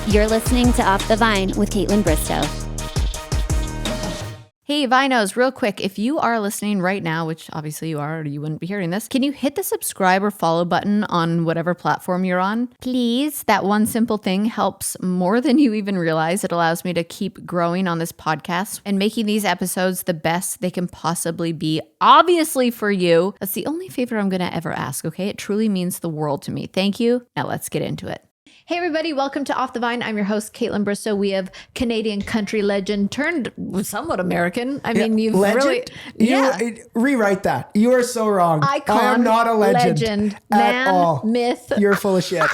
You're listening to Off the Vine with Kaitlyn Bristowe. Hey, Vinos, real quick, if you are listening right now, which obviously you are or you wouldn't be hearing this, can you hit the subscribe or follow button on whatever platform you're on? Please. That one simple thing helps more than you even realize. It allows me to keep growing on this podcast and making these episodes the best they can possibly be, obviously for you. That's the only favor I'm going to ever ask, okay? It truly means the world to me. Thank you. Now let's get into it. Hey everybody, welcome to Off the Vine. I'm your host, Kaitlyn Bristowe. We have Canadian country legend turned somewhat American. I mean, you've legend? Rewrite that. You are so wrong. Icon, I am not a legend at man, all. myth. You're full of shit.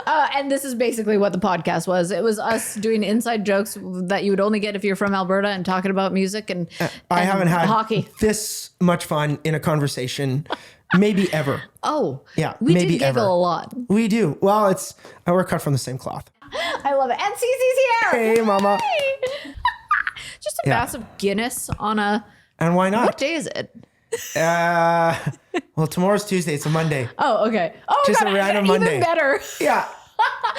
And this is basically what the podcast was. It was us doing inside jokes that you would only get if you're from Alberta and talking about music and I haven't had hockey. This much fun in a conversation. Maybe ever. Oh, yeah. We maybe do giggle ever. a lot. We do. Well, we're cut from the same cloth. I love it. And Cece's here. Hey, mama. Hey. Just a massive Guinness on a. And why not? What day is it? Well, tomorrow's Tuesday. It's a Monday. Oh, okay. Oh, just God, a random even Monday. Better. Yeah.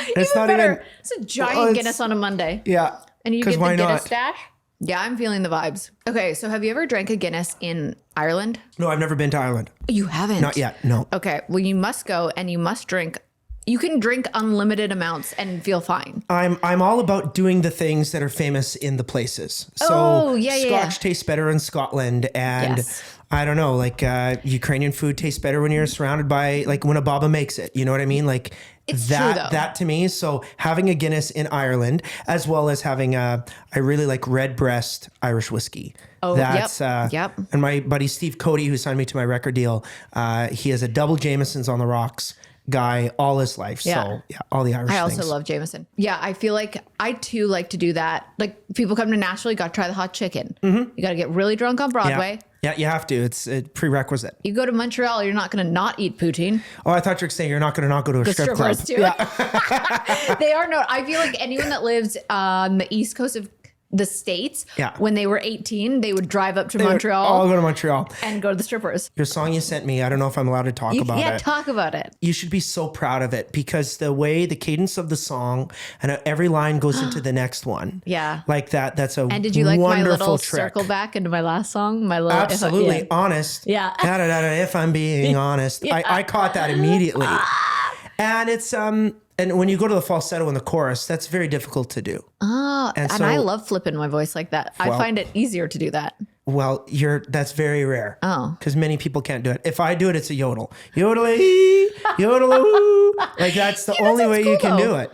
It's not better. Even. It's a giant Guinness on a Monday. Yeah. And you get the why Guinness not? stash. Yeah, I'm feeling the vibes. Okay, so have you ever drank a Guinness in Ireland? No, I've never been to Ireland. You haven't? Not yet, no. Okay, well, you must go and you must drink. You can drink unlimited amounts and feel fine. I'm all about doing the things that are famous in the places. So Scotch tastes better in Scotland, and I don't know, like Ukrainian food tastes better when you're surrounded by, like, when a baba makes it. You know what I mean? Like it's that to me. So having a Guinness in Ireland, as well as having I really like Redbreast Irish whiskey. Oh, that's yep. And my buddy Steve Cody, who signed me to my record deal, he has a double Jameson's on the rocks guy all his life. Yeah. So yeah, all the Irish I also things. love Jameson. Yeah, I feel like I too like to do that. Like people come to Nashville, you got to try the hot chicken. Mm-hmm. You got to get really drunk on Broadway. Yeah, you have to. It's a prerequisite. You go to Montreal, you're not going to not eat poutine. Oh, I thought you were saying you're not going to not go to a strip club. Too. Yeah. They are not. I feel like anyone that lives on the East Coast of the States, when they were 18, they would drive up to Montreal. I'll go to Montreal. And go to the strippers. Your song you sent me, I don't know if I'm allowed to talk about it. Yeah, talk about it. You should be so proud of it because the way, the cadence of the song and every line goes into the next one. Yeah. Like that. That's a wonderful trick. And did you like my little circle back into my last song? My little Absolutely. Honest. Yeah. If I'm being honest. Yeah. I caught that immediately. And it's and when you go to the falsetto in the chorus, that's very difficult to do. Oh, and I love flipping my voice like that. I find it easier to do that. Well, that's very rare. Oh. Because many people can't do it. If I do it, it's a yodel. Yodelee, yodeloo. Like that's the only way you can do it.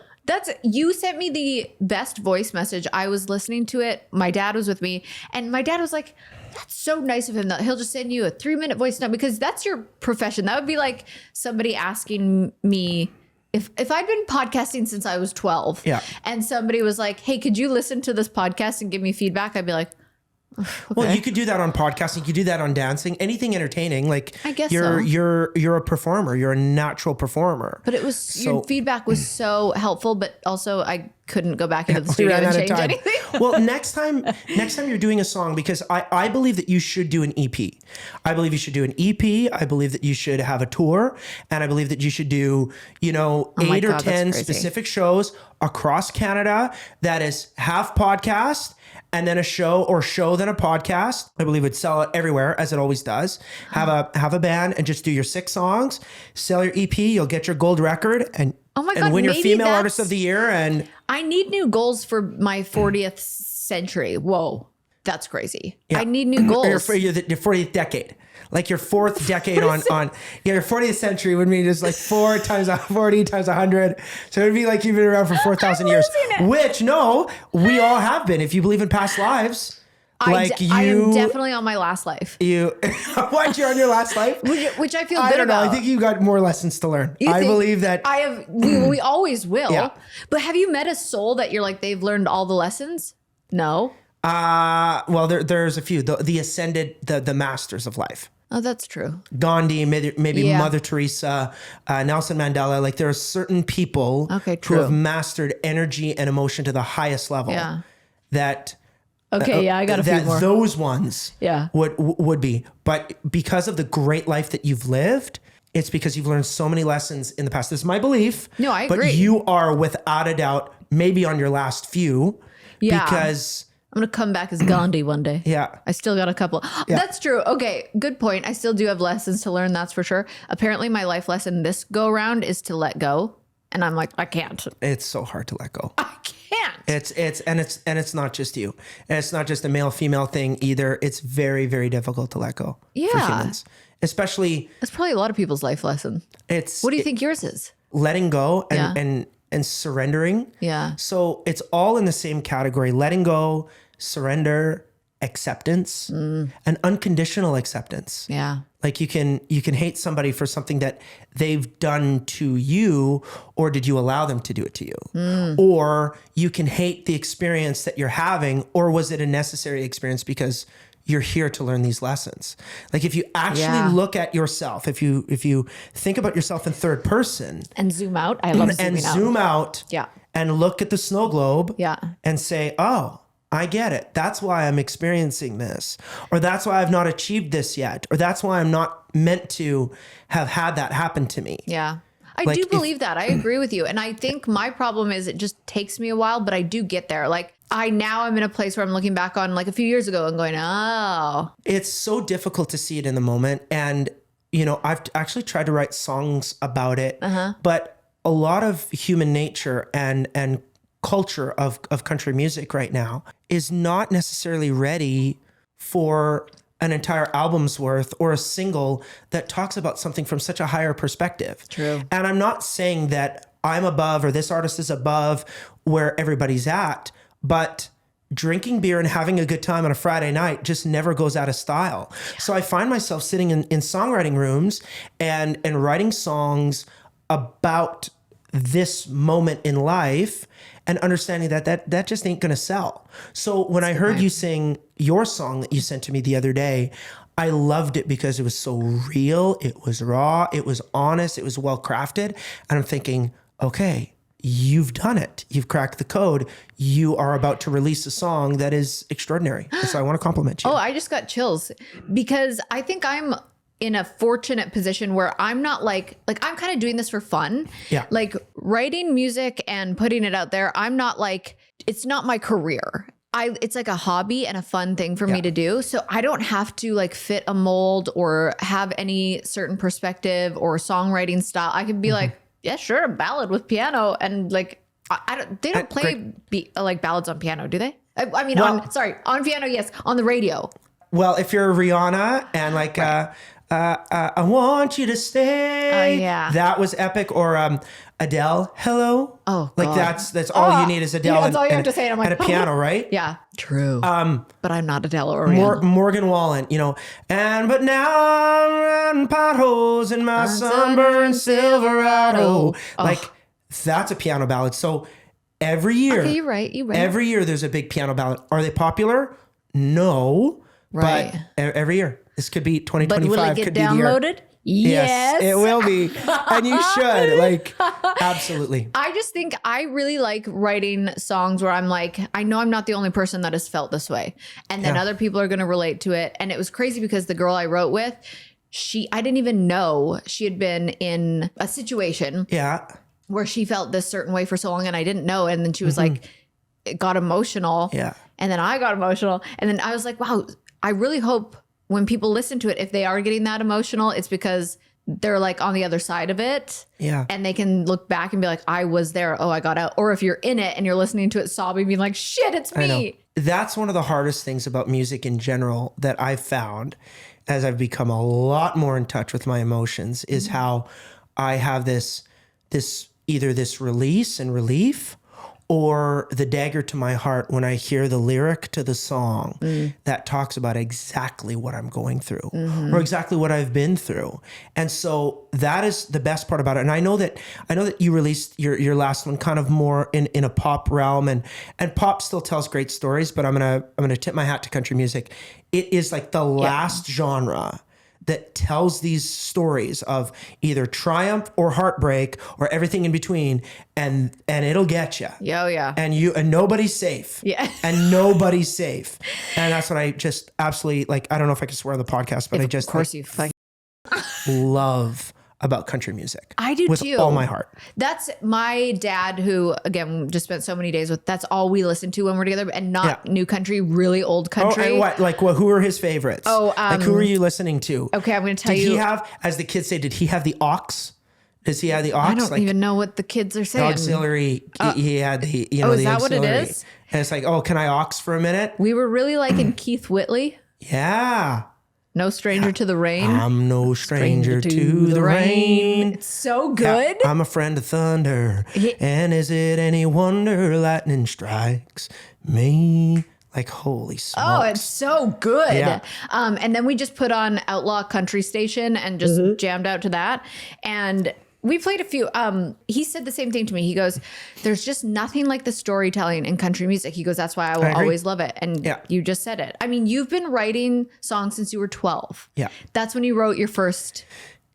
You sent me the best voice message. I was listening to it. My dad was with me and my dad was like, that's so nice of him that he'll just send you a 3-minute voice note because that's your profession. That would be like somebody asking me if I'd been podcasting since I was 12 and somebody was like, hey, could you listen to this podcast and give me feedback? I'd be like, okay. Well, you could do that on podcasting. You could do that on dancing, anything entertaining. Like I guess you're a performer. You're a natural performer. But your feedback was so helpful, but also I couldn't go back into the studio and change anything. Well, next time you're doing a song, because I believe that you should do an EP. I believe you should do an EP. I believe that you should have a tour, and I believe that you should do 8 or 10 specific shows across Canada that is half podcast and then a show, or show then a podcast. I believe it'd sell it everywhere, as it always does. Have a band and just do your 6 songs, sell your EP, you'll get your gold record, and win your female artist of the year. And I need new goals for my 40th century. Whoa, that's crazy. Yeah. I need new goals. Your 40th decade. Like your 4th decade your 40th century would mean just like 4 times 40 times 100. So it would be like you've been around for 4,000 years. Which, no, we all have been. If you believe in past lives. I am definitely on my last life. What? You're on your last life? Which I feel good I don't know. about. I think you got more lessons to learn. I believe that. I have. We always will. Yeah. But have you met a soul that you're like, they've learned all the lessons? No. Well, there's a few. The ascended, the masters of life. Oh, that's true. Gandhi, maybe Mother Teresa, Nelson Mandela. Like there are certain people who have mastered energy and emotion to the highest level. Yeah. That. Okay, I got a few more. Those ones would be. But because of the great life that you've lived, it's because you've learned so many lessons in the past. This is my belief. No, I agree. But you are without a doubt maybe on your last few. Yeah. Because I'm going to come back as Gandhi one day. Yeah. I still got a couple. Yeah. That's true. Okay. Good point. I still do have lessons to learn. That's for sure. Apparently my life lesson this go around is to let go. And I'm like, I can't. it's so hard to let go. I can't. It's not just you. And it's not just a male female thing either. It's very, very difficult to let go for humans. Especially That's probably a lot of people's life lesson. What do you think yours is? letting go and surrendering. Yeah. So it's all in the same category: letting go, surrender, acceptance, and unconditional acceptance. Yeah. Like you can hate somebody for something that they've done to you, or did you allow them to do it to you? Or you can hate the experience that you're having, or was it a necessary experience because you're here to learn these lessons? Like if you actually look at yourself, if you think about yourself in third person And zoom out. I love zooming out. zoom out Yeah. and look at the snow globe Yeah. and say, oh, I get it. That's why I'm experiencing this, or that's why I've not achieved this yet, or that's why I'm not meant to have had that happen to me. Yeah. I Like do if- believe that. I agree with you. And I think my problem is it just takes me a while, but I do get there. Like I'm in a place where I'm looking back on like a few years ago and going, oh. It's so difficult to see it in the moment. And, you know, I've actually tried to write songs about it, but a lot of human nature and culture of country music right now is not necessarily ready for an entire album's worth or a single that talks about something from such a higher perspective. True. And I'm not saying that I'm above or this artist is above where everybody's at, but drinking beer and having a good time on a Friday night just never goes out of style. Yeah. So I find myself sitting in songwriting rooms and writing songs about this moment in life and understanding that just ain't gonna sell. So when I heard you sing your song that you sent to me the other day, I loved it because it was so real, it was raw, it was honest, it was well crafted. And I'm thinking, okay, you've done it. You've cracked the code. You are about to release a song that is extraordinary. And so I want to compliment you. Oh, I just got chills because I think I'm in a fortunate position where I'm not like I'm kind of doing this for fun. Yeah. Like writing music and putting it out there. I'm not like, it's not my career. It's like a hobby and a fun thing for me to do. So I don't have to like fit a mold or have any certain perspective or songwriting style. I can be like, yeah, sure, a ballad with piano. And like, they don't play like ballads on piano, do they? I mean, on piano, yes, on the radio. Well, if you're Rihanna and like, I want you to stay. That was epic. Or Adele, hello. Oh, like God. that's all you need is Adele. That's all you have to say. And I'm like, and a piano, right? Yeah, true. But I'm not Adele or Rihanna. Morgan Wallen, you know. But now I'm running potholes in my sunburned Silverado. Like that's a piano ballad. So every year, okay, you're right. Every year there's a big piano ballad. Are they popular? No. Right. But every year. This could be 2025. But will it get could downloaded? Be the year. Yes, it will be. And you should. Like, absolutely. I just think I really like writing songs where I'm like, I know I'm not the only person that has felt this way. And then other people are going to relate to it. And it was crazy because the girl I wrote with, I didn't even know she had been in a situation where she felt this certain way for so long and I didn't know. And then she was like, it got emotional. Yeah. And then I got emotional. And then I was like, wow, I really hope when people listen to it, if they are getting that emotional, it's because they're like on the other side of it. Yeah. And they can look back and be like, I was there. Oh, I got out. Or if you're in it and you're listening to it sobbing, being like, shit, it's me. I know. That's one of the hardest things about music in general that I've found as I've become a lot more in touch with my emotions is how I have this either this release and relief or the dagger to my heart when I hear the lyric to the song that talks about exactly what I'm going through or exactly what I've been through. And so that is the best part about it. And I know that you released your last one kind of more in a pop realm and pop still tells great stories, but I'm going to tip my hat to country music. It is like the last genre that tells these stories of either triumph or heartbreak or everything in between, and it'll get you. Yeah. And nobody's safe. Yeah. And nobody's safe. And that's what I just absolutely like. I don't know if I can swear on the podcast, but I just of course you fucking love about country music. I do with too. all my heart. That's my dad, who again just spent so many days with. That's all we listen to when we're together, and not new country, really old country. Oh, and what? Like, who are his favorites? Oh, like who are you listening to? Okay, I'm going to tell you. Did he have, as the kids say, did he have the aux? Does he have the aux? I don't even know what the kids are saying. Auxiliary. He had the, you know, is the that auxiliary. what it is? And it's like, oh, can I aux for a minute? We were really liking Keith Whitley. Yeah. No stranger to the rain. I'm no stranger to the rain. It's so good. I'm a friend of thunder. And is it any wonder lightning strikes me? Like, holy smokes. Oh, it's so good. Yeah. And then we just put on Outlaw Country Station and just jammed out to that. And we played a few. He said the same thing to me. He goes, there's just nothing like the storytelling in country music. He goes, that's why I will always love it. And you just said it. I mean, you've been writing songs since you were 12. Yeah. That's when you wrote your first.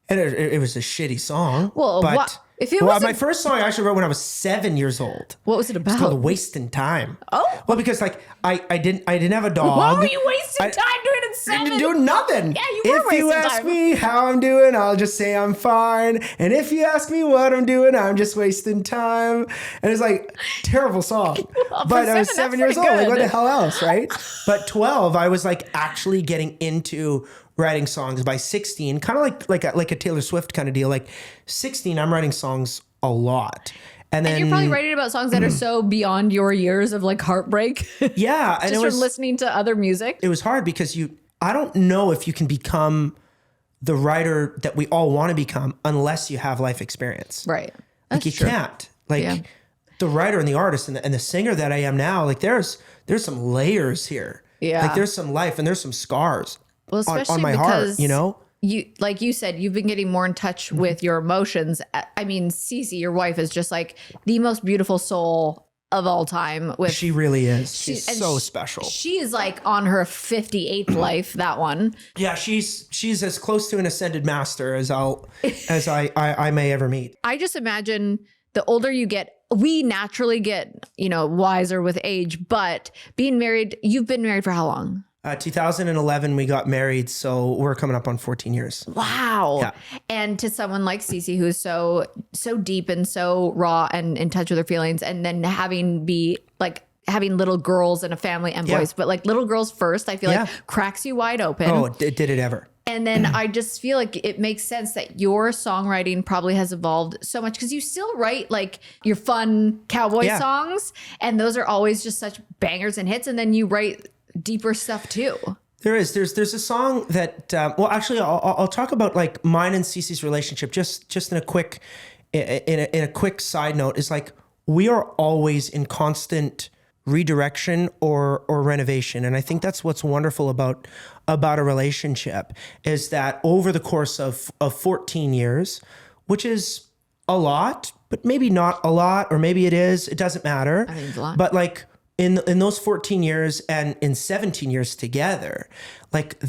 And it was a shitty song. Well, but, what? If it was my first song I actually wrote when I was 7 years old. What was it about? It's called Wasting Time. Oh. Well, because like I didn't have a dog. What were you wasting time doing at 7? Doing nothing. Yeah, you were If you wasting ask time. me how I'm doing, I'll just say I'm fine. And if you ask me what I'm doing, I'm just wasting time. And it's like terrible song. Well, but I was 7, 7 that's years old. pretty Like, what good. the hell else, right? But 12, I was like actually getting into writing songs. By 16, kind of like a Taylor Swift kind of deal. Like 16, I'm writing songs a lot. And then You're probably writing about songs that are so beyond your years of like heartbreak. yeah, and Just from listening to other music. It was hard because I don't know if you can become the writer that we all want to become unless you have life experience. Right. Like you can't. Like the writer and the artist and the singer that I am now, like there's some layers here. Yeah. Like there's some life and there's some scars Well, especially on my because heart, you know? You, like you said, you've been getting more in touch with your emotions. I mean, Cece, your wife, is just like the most beautiful soul of all time. She really is. She's so special. She is like on her 58th life, that one. Yeah, she's as close to an ascended master as I may ever meet. I just imagine the older you get, we naturally get, wiser with age, but being married, you've been married for how long? 2011, we got married, so we're coming up on 14 years. Wow. Yeah. And to someone like Cece, who's so deep and so raw and in touch with her feelings, and then having little girls and a family and boys, but like little girls first, I feel like cracks you wide open. Oh, did it ever? And then I just feel like it makes sense that your songwriting probably has evolved so much because you still write like your fun cowboy songs, and those are always just such bangers and hits. And then you write deeper stuff too. There's a song that well, actually I'll talk about like mine and Cece's relationship just in a quick side note. Is like we are always in constant redirection or renovation, and I think that's what's wonderful about a relationship is that over the course of 14 years, which is a lot, but maybe not a lot, or maybe it is, it doesn't matter. I think it's a lot. But like in those 14 years and in 17 years together, like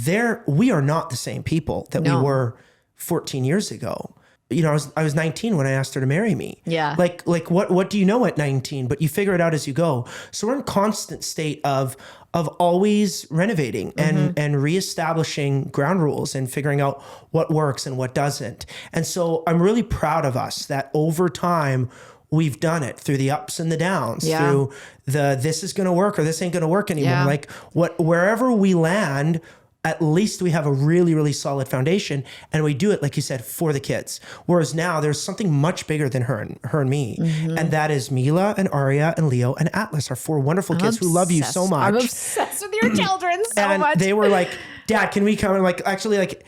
we are not the same people that we were 14 years ago. I was 19 when I asked her to marry me. Yeah. Like what do you know at 19? But you figure it out as you go. So we're in constant state of always renovating and reestablishing ground rules and figuring out what works and what doesn't. And so I'm really proud of us that over time we've done it through the ups and the downs, through this is going to work or this ain't going to work anymore. Like wherever we land, at least we have a really, really solid foundation, and we do it, like you said, for the kids. Whereas now there's something much bigger than her and me. And that is Mila and Aria and Leo and Atlas, our 4 wonderful kids who love you so much. I'm obsessed with your children so and much. They were like, Dad, can we come? And like, actually like,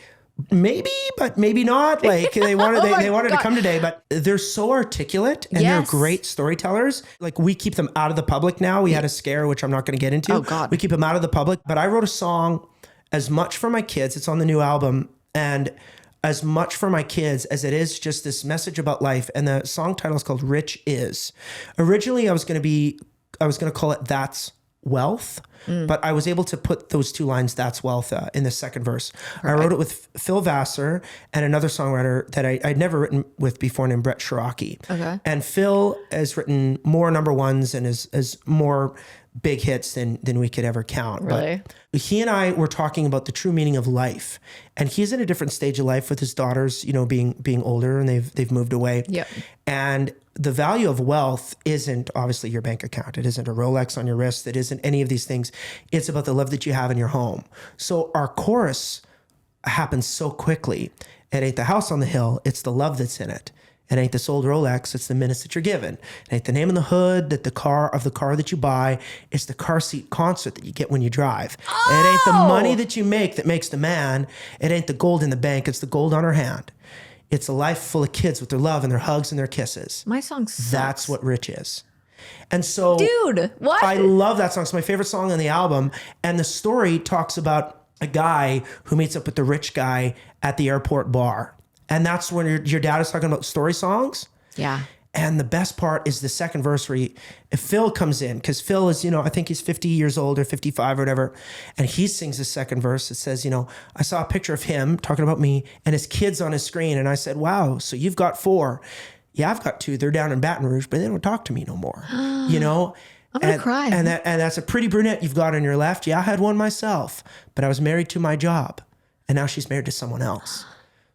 maybe, but maybe not. Like they wanted, they wanted to come today, but they're so articulate and they're great storytellers. Like we keep them out of the public now. We had a scare, which I'm not going to get into. Oh God. We keep them out of the public, but I wrote a song as much for my kids. It's on the new album, and as much for my kids as it is just this message about life. And the song title is called Rich Is. Originally I was going to call it That's wealth, but I was able to put those two lines, that's wealth, in the second verse. I wrote it with Phil Vassar and another songwriter that I'd never written with before named Brett Kissel. Okay. And Phil has written more number ones and is more big hits than we could ever count. Really? But he and I were talking about the true meaning of life. And he's in a different stage of life with his daughters, being older and they've moved away. Yep. And the value of wealth isn't obviously your bank account. It isn't a Rolex on your wrist. It isn't any of these things. It's about the love that you have in your home. So our chorus happens so quickly. It ain't the house on the hill. It's the love that's in it. It ain't this old Rolex. It's the minutes that you're given. It ain't the name on the hood, that the car that you buy. It's the car seat concert that you get when you drive. Oh! It ain't the money that you make that makes the man. It ain't the gold in the bank. It's the gold on our hand. It's a life full of kids with their love and their hugs and their kisses. My song sucks. That's what rich is. And so, dude, what? I love that song. It's my favorite song on the album. And the story talks about a guy who meets up with the rich guy at the airport bar. And that's when your dad is talking about story songs. Yeah. And the best part is the second verse where Phil comes in, because Phil is, I think he's 50 years old or 55 or whatever. And he sings the second verse. It says, I saw a picture of him talking about me and his kids on his screen. And I said, wow, so you've got 4. Yeah, I've got 2. They're down in Baton Rouge, but they don't talk to me no more. I'm going to cry. And that's a pretty brunette you've got on your left. Yeah, I had one myself, but I was married to my job. And now she's married to someone else.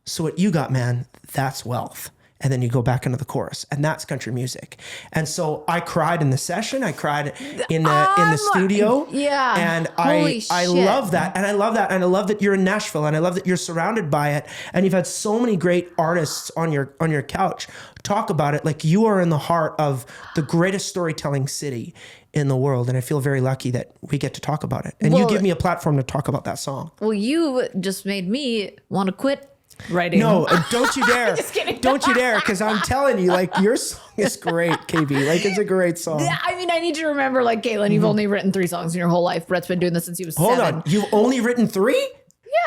So what you got, man, that's wealth. And then you go back into the chorus, and that's country music. And so I cried in the session. I cried in the studio. Yeah. And I love that. And I love that. And I love that you're in Nashville, and I love that you're surrounded by it. And you've had so many great artists on your couch talk about it. Like, you are in the heart of the greatest storytelling city in the world. And I feel very lucky that we get to talk about it. And you give me a platform to talk about that song. Well, you just made me want to quit writing. No, don't you dare. Just kidding. Don't you dare, because I'm telling you, like, your song is great, KB. Like, it's a great song. Yeah, I mean, I need you to remember, like, Kaitlyn, you've only written 3 songs in your whole life. Brett's been doing this since he was 7. Hold on. You've only written 3?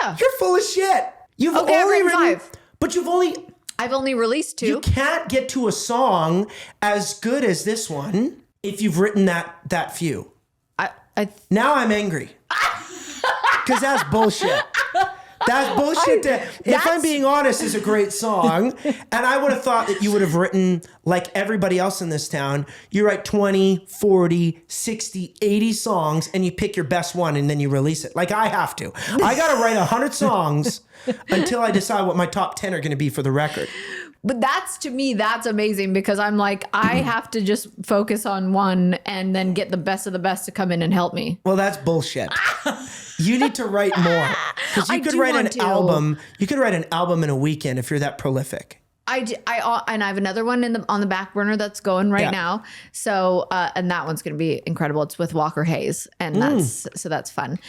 Yeah. You're full of shit. You've only written 5. But I've only released 2. You can't get to a song as good as this one if you've written that few. Now I'm angry. Because that's bullshit. That's bullshit. If I'm being honest, is a great song. And I would have thought that you would have written, like everybody else in this town, you write 20, 40, 60, 80 songs and you pick your best one and then you release it. Like I have to. I got to write 100 songs until I decide what my top 10 are going to be for the record. But to me, that's amazing, because I'm like, I have to just focus on one and then get the best of the best to come in and help me. Well, that's bullshit. You need to write more, because you could write an album. You could write an album in a weekend if you're that prolific. And I have another one on the back burner that's going right now. So and that one's going to be incredible. It's with Walker Hayes, and that's fun.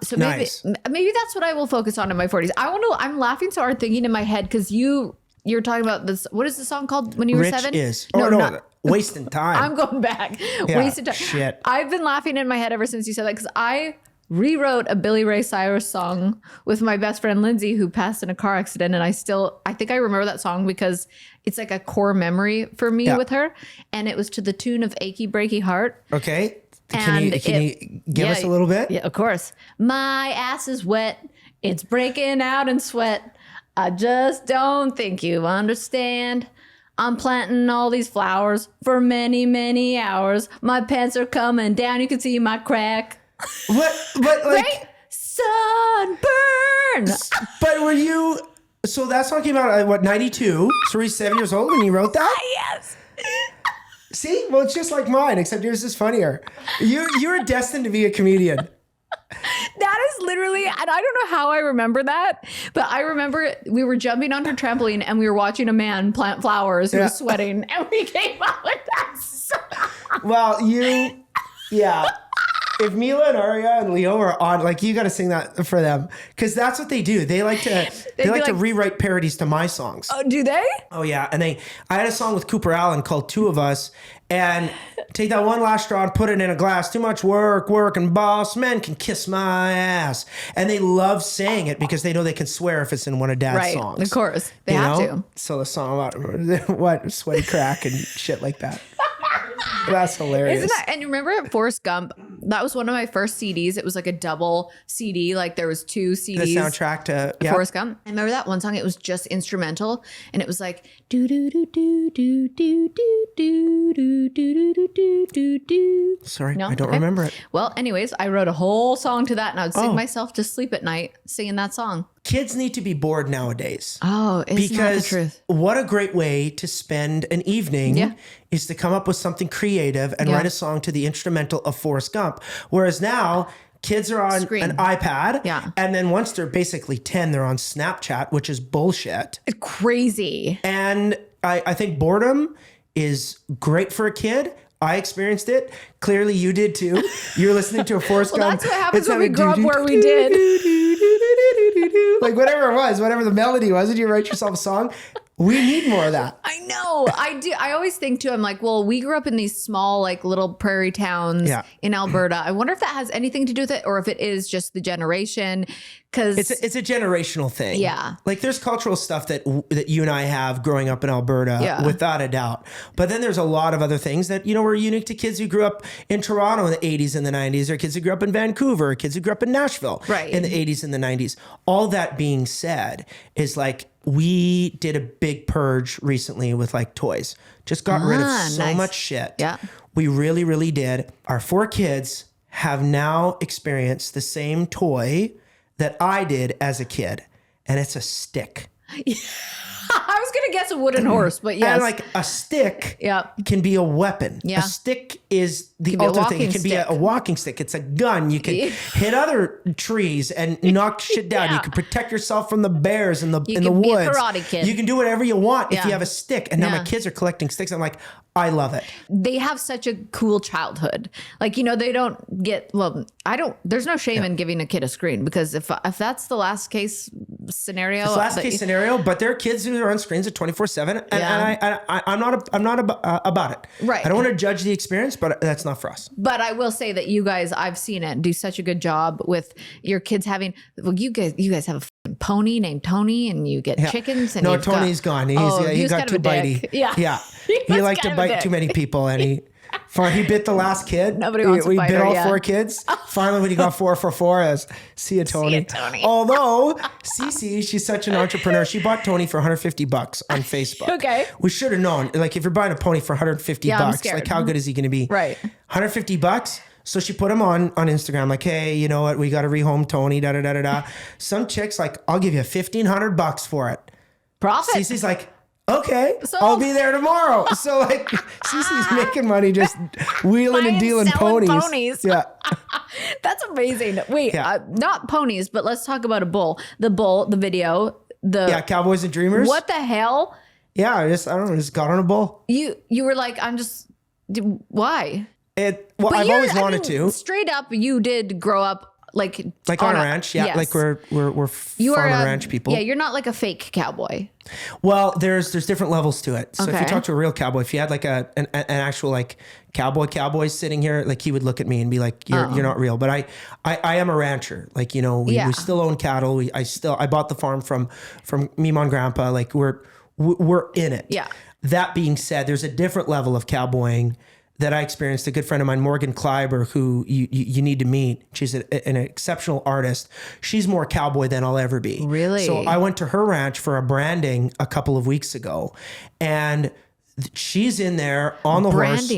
So maybe that's what I will focus on in my 40s. I'm laughing so hard thinking in my head, because you're talking about this. What is the song called when you were 7? No, Wasting Time. I'm going back. Yeah, Wasting Time. Shit. I've been laughing in my head ever since you said that, because I rewrote a Billy Ray Cyrus song with my best friend Lindsay, who passed in a car accident, and I think I remember that song because it's like a core memory for me with her, and it was to the tune of Achy Breaky Heart. Okay. Can you give us a little bit? Yeah, of course. My ass is wet. It's breaking out in sweat. I just don't think you understand. I'm planting all these flowers for many, many hours. My pants are coming down. You can see my crack. What? Like, right? Sunburn. But were you? So that song came out at 92? So were you 7 years old when you wrote that? Yes. See? Well, it's just like mine, except yours is funnier. You're destined to be a comedian. That is literally, and I don't know how I remember that, but I remember we were jumping on her trampoline and we were watching a man plant flowers who was sweating, and we came out with that song. Well, if Mila and Aria and Leo are on, like, you got to sing that for them, because that's what they do. They like to rewrite parodies to my songs. Oh, do they? Oh yeah, and I had a song with Cooper Allen called Two of Us, and take that one last straw and put it in a glass. Too much work, and boss men can kiss my ass. And they love saying it because they know they can swear if it's in one of Dad's songs. Of course, they have to. So the song about sweaty crack and shit like that. That's hilarious. Isn't that? And you remember Forrest Gump? That was one of my first CDs. It was like a double CD. Like there was 2 CDs. The soundtrack to Forrest Gump. I remember that one song. It was just instrumental, and it was like do do do do do do do do do do do do do. Sorry, I don't remember it. Well, anyways, I wrote a whole song to that, and I would sing myself to sleep at night singing that song. Kids need to be bored nowadays. Oh, it's not the truth. What a great way to spend an evening is to come up with something creative and write a song to the instrumental of Forrest Gump. Whereas now, kids are on an iPad. Yeah. And then once they're basically 10, they're on Snapchat, which is bullshit. It's crazy. And I think boredom is great for a kid. I experienced it. Clearly, you did too. You're listening to a Forrest Gump. That's what happens when we grew up where we did. Like whatever it was, whatever the melody was, and you write yourself a song. We need more of that. I know. I do. I always think too, I'm like, well, we grew up in these small, like little prairie towns in Alberta. I wonder if that has anything to do with it or if it is just the generation. Because it's a generational thing. Yeah. Like there's cultural stuff that you and I have growing up in Alberta, without a doubt. But then there's a lot of other things that, were unique to kids who grew up in Toronto in the 80s and the 90s, or kids who grew up in Vancouver, or kids who grew up in Nashville in the 80s and the 90s. All that being said is like, we did a big purge recently with like toys. Just got rid of so much shit. Yeah. We really, really did. Our 4 kids have now experienced the same toy that I did as a kid. And it's a stick. I was going to guess a wooden horse, but yes. And like a stick can be a weapon. Yeah. A stick is the ultimate thing. It can be a walking stick. It's a gun. You can hit other trees and knock shit down. You can protect yourself from the bears in the woods. You can be a karate kid. You can do whatever you want if you have a stick. And now my kids are collecting sticks. I'm like, I love it. They have such a cool childhood. Like, they don't get, there's no shame in giving a kid a screen, because if that's the last case scenario. It's last case scenario, but there are kids who are on screens at 24/7, and I'm not about it. Right. I don't want to judge the experience, but that's not for us. But I will say that you guys, I've seen it, do such a good job with your kids having. Well, you guys have a pony named Tony, and you get chickens. And Tony's gone. He got too bitey. Yeah. He liked to bite too many people, and he bit the last kid. Nobody wants to bite her. We bit all 4 kids. Finally, when he got 4 for 4, as see ya, Tony. Although Cece, she's such an entrepreneur, she bought Tony for $150 on Facebook. Okay, we should have known. Like, if you're buying a pony for $150, like how good is he going to be? Right, $150. So she put him on Instagram, like, hey, you know what? We got to rehome Tony. Da da da da da. Some chick's like, I'll give you $1,500 for it. Profit. Cece's like, okay, I'll be there tomorrow. So like, Cece's making money just wheeling and dealing ponies. Yeah. That's amazing. Wait, not ponies, but let's talk about a bull. The bull, the video, Cowboys and Dreamers. What the hell? Yeah, I don't know, just got on a bull. You were like, why? I've always wanted to. Straight up, you did grow up like on a ranch, yes. Like we're farm and ranch people. Yeah, you're not like a fake cowboy. Well, there's different levels to it. So if you talk to a real cowboy, if you had like an actual like cowboy sitting here, like he would look at me and be like, you're not real. But I am a rancher. Like, we still own cattle. I bought the farm from me, mom, grandpa. Like we're in it. Yeah. That being said, there's a different level of cowboying that I experienced. A good friend of mine, Morgan Kleiber, who you need to meet. She's an exceptional artist. She's more cowboy than I'll ever be. Really? So I went to her ranch for a branding a couple of weeks ago, and she's in there on the horse,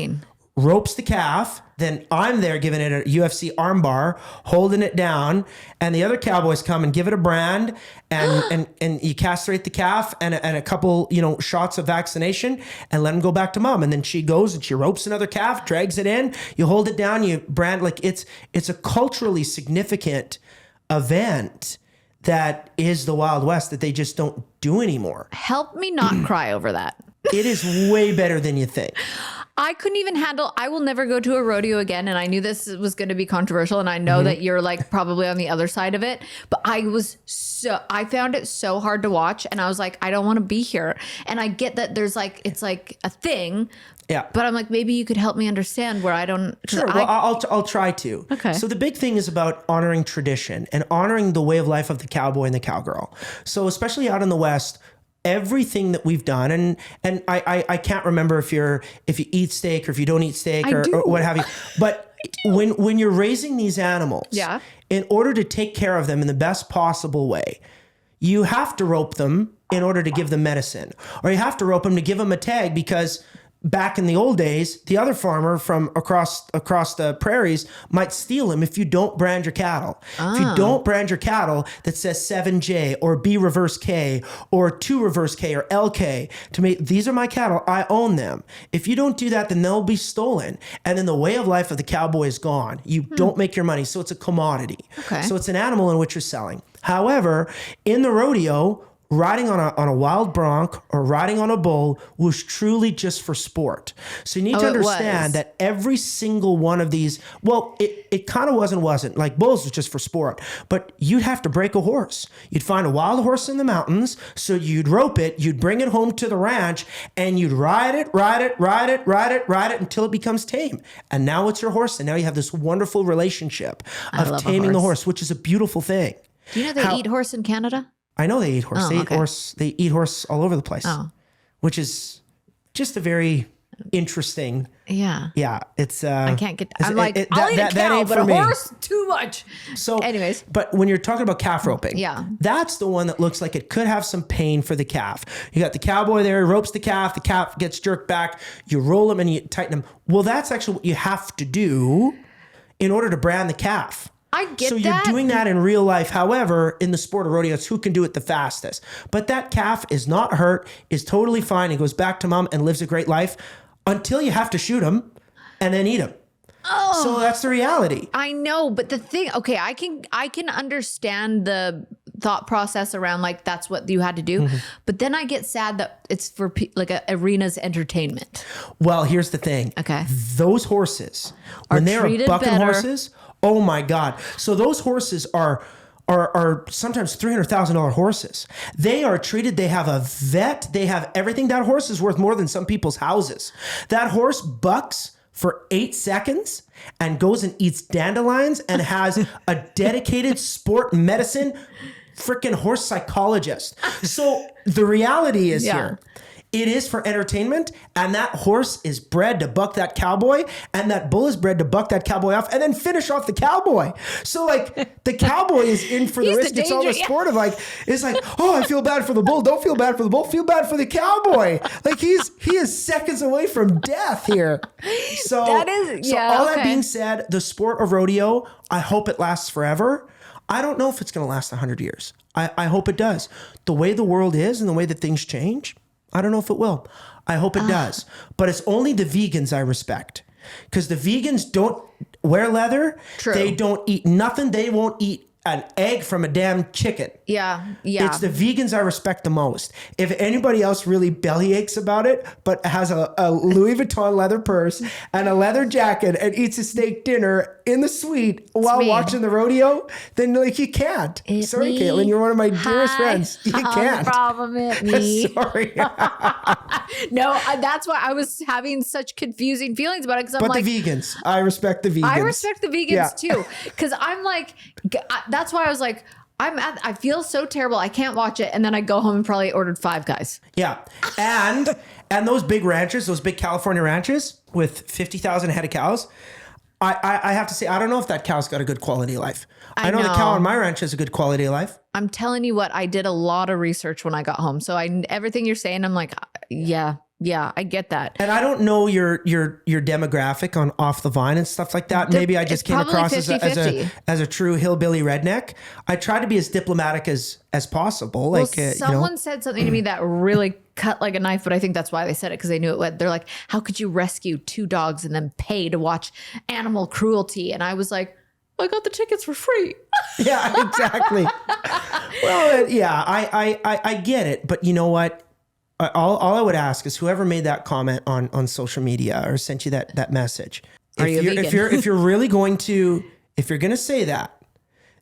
ropes the calf. Then I'm there giving it a UFC armbar, holding it down, and the other cowboys come and give it a brand, and you castrate the calf and a couple shots of vaccination, and let him go back to mom. And then she goes and she ropes another calf, drags it in, you hold it down, you brand. Like it's a culturally significant event that is the Wild West that they just don't do anymore. Help me not cry over that. It is way better than you think. I couldn't even handle, I will never go to a rodeo again. And I knew this was going to be controversial. And I know that you're like probably on the other side of it. But I found it so hard to watch. And I was like, I don't want to be here. And I get that there's like, it's like a thing. Yeah. But I'm like, maybe you could help me understand where I don't. Sure. Well, I'll try to. Okay. So the big thing is about honoring tradition and honoring the way of life of the cowboy and the cowgirl. So especially out in the West, everything that we've done, and I can't remember if you eat steak or if you don't eat steak or what have you, but when you're raising these animals, Yeah. in order to take care of them in the best possible way, you have to rope them in order to give them medicine, or you have to rope them to give them a tag, because back in the old days, the other farmer from across the prairies might steal them if you don't brand your cattle. If you don't brand your cattle that says 7J or B reverse K or 2 reverse K or LK to make, these are my cattle, I own them. If you don't do that, then they'll be stolen. And then the way of life of the cowboy is gone. You don't make your money. So it's a commodity. Okay. So it's an animal in which you're selling. However, in the rodeo, riding on a wild bronc or riding on a bull was truly just for sport. So you need to understand that every single one of these, well, it kind of wasn't. Like bulls was just for sport, but you'd have to break a horse. You'd find a wild horse in the mountains, so you'd rope it, you'd bring it home to the ranch, and you'd ride it until it becomes tame. And now it's your horse, and now you have this wonderful relationship of taming the horse, which is a beautiful thing. Do you know they eat horse in Canada? I know they eat horse. They eat horse all over the place, which is just a very interesting. Yeah. Yeah. It's, I can't get, I'm like, I'll eat a cow, but a horse, too much. So anyways. But when you're talking about calf roping, that's the one that looks like it could have some pain for the calf. You got the cowboy there, he ropes the calf gets jerked back, you roll him and you tighten him. Well, that's actually what you have to do in order to brand the calf. I get so that. You're doing that in real life. However, in the sport of rodeo, it's who can do it the fastest. But that calf is not hurt, is totally fine, and goes back to mom and lives a great life until you have to shoot him and then eat him. Oh, so that's the reality. I know, but the thing, okay, I can understand the thought process around like that's what you had to do, but then I get sad that it's for like a arena's entertainment. Well, here's the thing. Okay, those horses, when they are bucking horses. Oh my God. So those horses are sometimes $300,000 horses. They are treated. They have a vet. They have everything. That horse is worth more than some people's houses. That horse bucks for 8 seconds and goes and eats dandelions and has a dedicated sport medicine freaking horse psychologist. So the reality is here. It is for entertainment, and that horse is bred to buck that cowboy, and that bull is bred to buck that cowboy off and then finish off the cowboy. So like the cowboy is in for the risk. It's all the sport of like, it's like, oh, I feel bad for the bull. Don't feel bad for the bull. Feel bad for the cowboy. Like he is seconds away from death here. So that being said, the sport of rodeo, I hope it lasts forever. I don't know if it's going to last 100 years. I hope it does. The way the world is and the way that things change, I don't know if it will. I hope it does. But it's only the vegans I respect. Because the vegans don't wear leather. True. They don't eat nothing. They won't eat an egg from a damn chicken. Yeah. It's the vegans I respect the most. If anybody else really belly aches about it, but has a Louis Vuitton leather purse and a leather jacket and eats a steak dinner in the suite while watching the rodeo, then like you can't. Sorry, Kaitlyn, you're one of my dearest friends. You can't. Problem at me. Sorry. No, that's why I was having such confusing feelings about it. Because I'm like, the vegans, I respect the vegans. I respect the vegans too. Because I'm like, that's why I was like, I feel so terrible. I can't watch it. And then I go home and probably ordered 5 guys. Yeah. And those big ranches, those big California ranches with 50,000 head of cows, I have to say, I don't know if that cow's got a good quality of life. I know the cow on my ranch has a good quality of life. I'm telling you what, I did a lot of research when I got home. So everything you're saying, I'm like, yeah, I get that. And I don't know your demographic on Off the Vine and stuff like that. Maybe I just came across 50-50. as a true hillbilly redneck. I try to be as diplomatic as possible. Well, someone said something to me that really cut like a knife, but I think that's why they said it, because they knew it would. They're like, how could you rescue 2 dogs and then pay to watch animal cruelty? And I was like, I got the tickets for free. Yeah, exactly. Well, yeah, I get it. But you know what? All I would ask is whoever made that comment on social media or sent you that message. If you're really going to, if you're going to say that,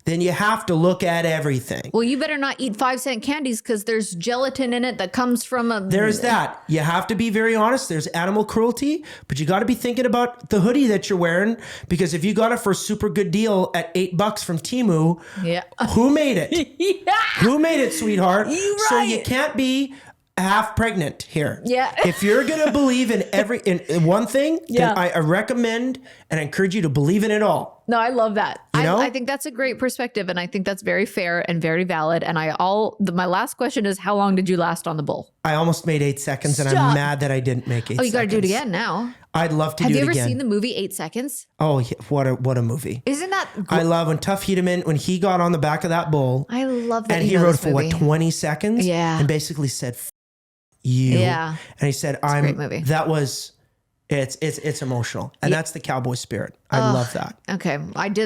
then you have to look at everything. Well, you better not eat 5-cent candies because there's gelatin in it that comes from a... There's that. You have to be very honest. There's animal cruelty, but you got to be thinking about the hoodie that you're wearing, because if you got it for a super good deal at $8 from Temu, who made it? Who made it, sweetheart? You're right. So you can't be half pregnant here. Yeah. If you're going to believe in in one thing, Yeah. then I recommend and I encourage you to believe in it all. No, I love that. You know? I think that's a great perspective, and I think that's very fair and very valid. And my last question is, how long did you last on the bull? I almost made 8 seconds, and I'm mad that I didn't make 8 seconds. Oh, you got to do it again now. I'd love to Have do it you again. ever seen the movie 8 Seconds? Oh, yeah, what a movie. Isn't that I love when Tuff Hedeman, when he got on the back of that bull. I love that. And he rode for 20 seconds? Yeah. And basically said, you. Yeah. And he said, a great movie. That was, it's emotional. And that's the cowboy spirit. I love that. Okay.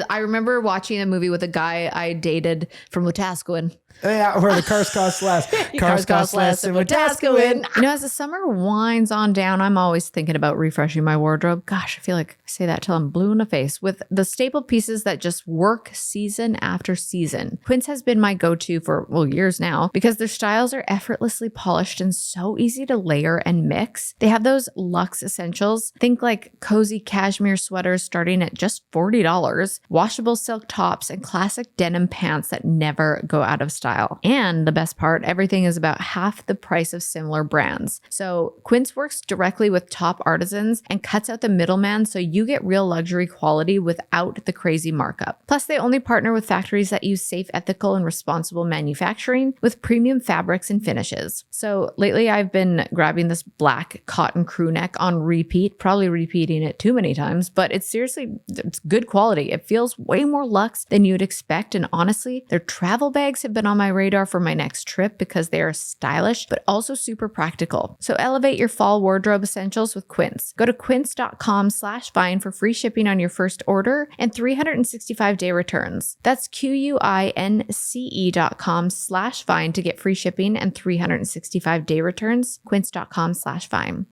I remember watching a movie with a guy I dated from Wetaskiwin. Yeah, where the cars cost less. Cars cost less in Wetaskiwin. You know, as the summer winds on down, I'm always thinking about refreshing my wardrobe. Gosh, I feel like I say that till I'm blue in the face with the staple pieces that just work season after season. Quince has been my go-to for, years now because their styles are effortlessly polished and so easy to layer and mix. They have those luxe essentials. Think like cozy cashmere sweaters starting at just $40, washable silk tops, and classic denim pants that never go out of style. And the best part, everything is about half the price of similar brands. So Quince works directly with top artisans and cuts out the middleman so you get real luxury quality without the crazy markup. Plus, they only partner with factories that use safe, ethical, and responsible manufacturing with premium fabrics and finishes. So lately I've been grabbing this black cotton crew neck on repeat, probably repeating it too many times, but it's good quality. It feels way more luxe than you'd expect. And honestly, their travel bags have been on my radar for my next trip because they are stylish, but also super practical. So elevate your fall wardrobe essentials with Quince. Go to quince.com/vine for free shipping on your first order and 365-day returns. That's QUINCE.com/vine to get free shipping and 365-day returns. Quince.com/vine.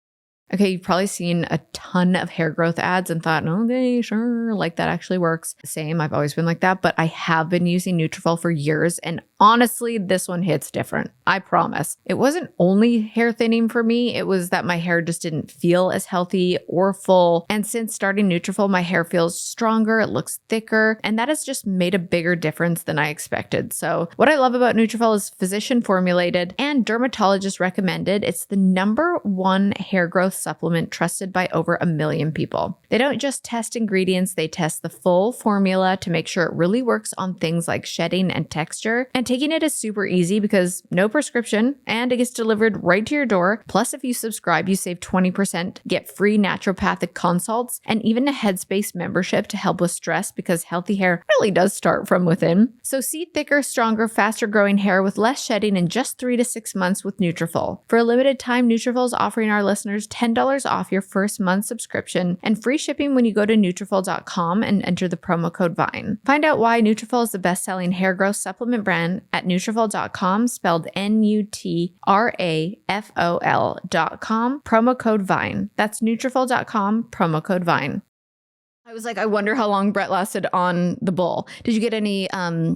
Okay, you've probably seen a ton of hair growth ads and thought, okay, sure, like that actually works. Same, I've always been like that, but I have been using Nutrafol for years, and honestly, this one hits different. I promise. It wasn't only hair thinning for me, it was that my hair just didn't feel as healthy or full. And since starting Nutrafol, my hair feels stronger, it looks thicker, and that has just made a bigger difference than I expected. So what I love about Nutrafol is physician formulated and dermatologist recommended. It's the #1 hair growth supplement trusted by over 1 million people. They don't just test ingredients, they test the full formula to make sure it really works on things like shedding and texture. And taking it is super easy because no prescription and it gets delivered right to your door. Plus, if you subscribe, you save 20%, get free naturopathic consults, and even a Headspace membership to help with stress because healthy hair really does start from within. So see thicker, stronger, faster growing hair with less shedding in just 3 to 6 months with Nutrafol. For a limited time, Nutrafol is offering our listeners $10 off your first month subscription and free shipping when you go to Nutrafol.com and enter the promo code VINE. Find out why Nutrafol is the best-selling hair growth supplement brand at Nutrafol.com, spelled Nutrafol.com, promo code VINE. That's Nutrafol.com, promo code VINE. I was like, I wonder how long Brett lasted on the bull. Did you get any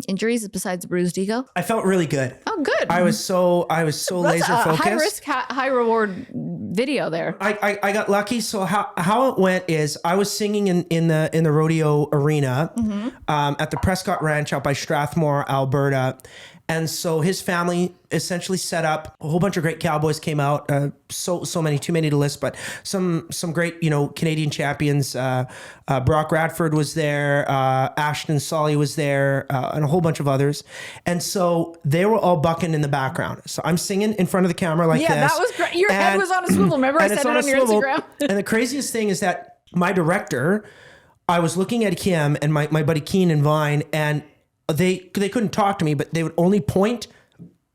injuries besides bruised ego? I felt really good. Oh, good. I was so laser focused. High risk, high reward video there. I got lucky. So how it went is I was singing in the rodeo arena at the Prescott Ranch out by Strathmore, Alberta. And so his family essentially set up a whole bunch of great cowboys came out. So many, too many to list, but some great, Canadian champions. Brock Radford was there. Ashton Solly was there, and a whole bunch of others. And so they were all bucking in the background. So I'm singing in front of the camera like this. Yeah, that was great. Your head was on a swivel. Remember I said it on your Instagram? And the craziest thing is that my director, I was looking at him and my buddy Keen and Vine, and they couldn't talk to me, but they would only point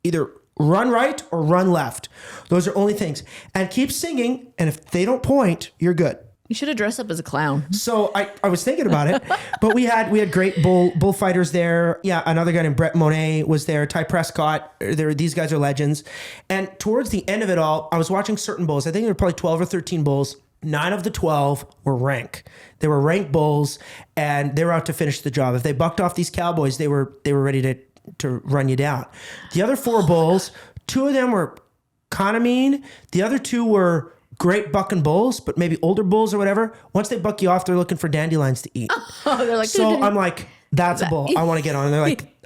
either run right or run left. Those are only things. And keep singing. And if they don't point, you're good. You should have dressed up as a clown. So I was thinking about it, but we had great bullfighters there. Yeah, another guy named Brett Monet was there. Ty Prescott. These guys are legends. And towards the end of it all, I was watching certain bulls. I think there were probably 12 or 13 bulls. 9 of the 12 were rank. They were ranked bulls, and they were out to finish the job. If they bucked off these cowboys, they were ready to run you down. The other 4 bulls, 2 of them were kind of mean. The other 2 were great bucking bulls, but maybe older bulls or whatever. Once they buck you off, they're looking for dandelions to eat. Oh, they're like, so I'm like, that's a bull. I want to get on. And they're like,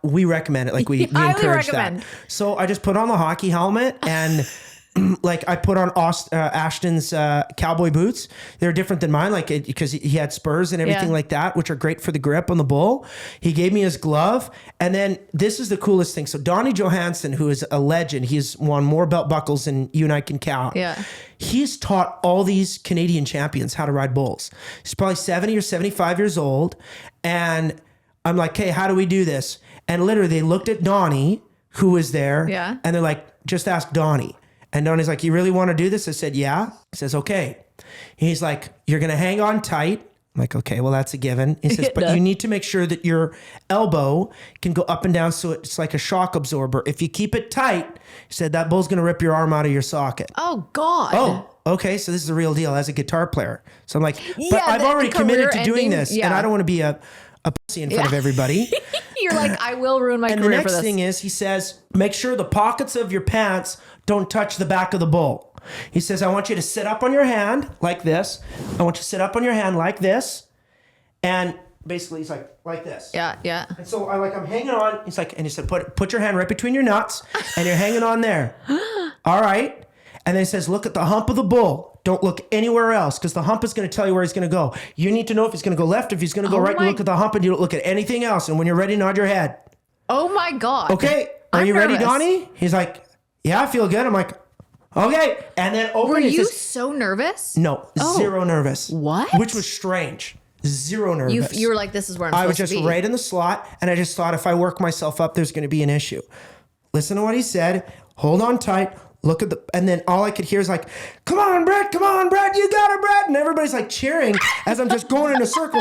we recommend it. Like we highly encourage recommend. that. So I just put on the hockey helmet and like I put on Ashton's cowboy boots. They're different than mine, like because he had spurs and everything like that, which are great for the grip on the bull. He gave me his glove, and then this is the coolest thing. So Donnie Johansson, who is a legend, he's won more belt buckles than you and I can count. Yeah. He's taught all these Canadian champions how to ride bulls. He's probably 70 or 75 years old, and I'm like, hey, how do we do this? And literally, they looked at Donnie, who was there, and they're like, just ask Donnie. And Donnie's like, you really want to do this? I said, yeah. He says, okay. He's like, you're going to hang on tight. I'm like, okay, well, that's a given. He says, but you need to make sure that your elbow can go up and down so it's like a shock absorber. If you keep it tight, he said, that bull's going to rip your arm out of your socket. Oh, God. Oh, okay. So this is a real deal as a guitar player. So I'm like, but I've already committed to doing this. And I don't want to be a pussy in front of everybody. You're like, I will ruin my career for this. And the next thing is, he says, make sure the pockets of your pants don't touch the back of the bull. He says, I want you to sit up on your hand like this. I want you to sit up on your hand like this. And basically he's like this. Yeah, yeah. And so I'm hanging on. He's like, and he said, put your hand right between your nuts and you're hanging on there. All right. And then he says, look at the hump of the bull. Don't look anywhere else because the hump is going to tell you where he's going to go. You need to know if he's going to go left, if he's going to go right. You look at the hump and you don't look at anything else. And when you're ready, nod your head. Oh my God. Okay. Are you ready, Donnie? He's like, yeah, I feel good. I'm like, okay. And then over. Were you so nervous? No, zero nervous. What? Which was strange. Zero nervous. You were like, this is where I'm I was supposed just to be. right in the slot. And I just thought if I work myself up, there's going to be an issue. Listen to what he said. Hold on tight. Look at and then all I could hear is like, come on, Brett, you got it, Brett. And everybody's like cheering as I'm just going in a circle.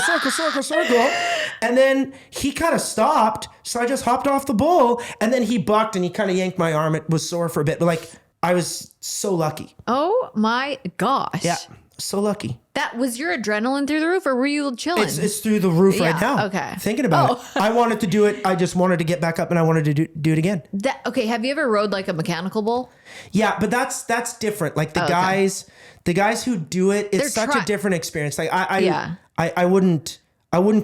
And then he kind of stopped. So I just hopped off the bull and then he bucked and he kind of yanked my arm. It was sore for a bit, but like I was so lucky. Oh my gosh. Yeah. So lucky. That was your adrenaline through the roof, or were you chilling? It's through the roof right now. Okay. Thinking about it. I wanted to do it. I just wanted to get back up and I wanted to do it again. Okay. Have you ever rode like a mechanical bull? Yeah, but that's different. Like the guys who do it, it's such a different experience. Like I wouldn't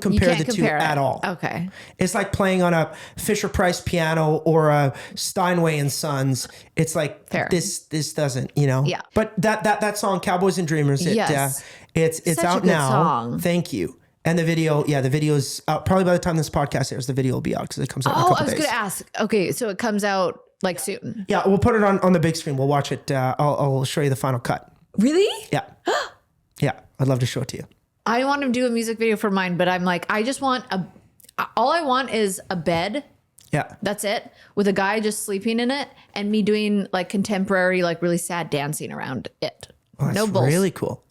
compare the two at all. Okay. It's like playing on a Fisher-Price piano or a Steinway and Sons. It's like this doesn't, Yeah. But that song Cowboys and Dreamers, it's such out a good now. Song. Thank you. And the video's out. Probably by the time this podcast airs, the video will be out because it comes out in a couple days. I was going to ask. Okay, so it comes out like soon. Yeah, we'll put it on the big screen. We'll watch it. I'll show you the final cut. Really? Yeah. Yeah, I'd love to show it to you. I want to do a music video for mine, but I'm like, I just want all I want is a bed. Yeah. That's it. With a guy just sleeping in it and me doing like contemporary, like really sad dancing around it. Oh, no that's bulls. really cool.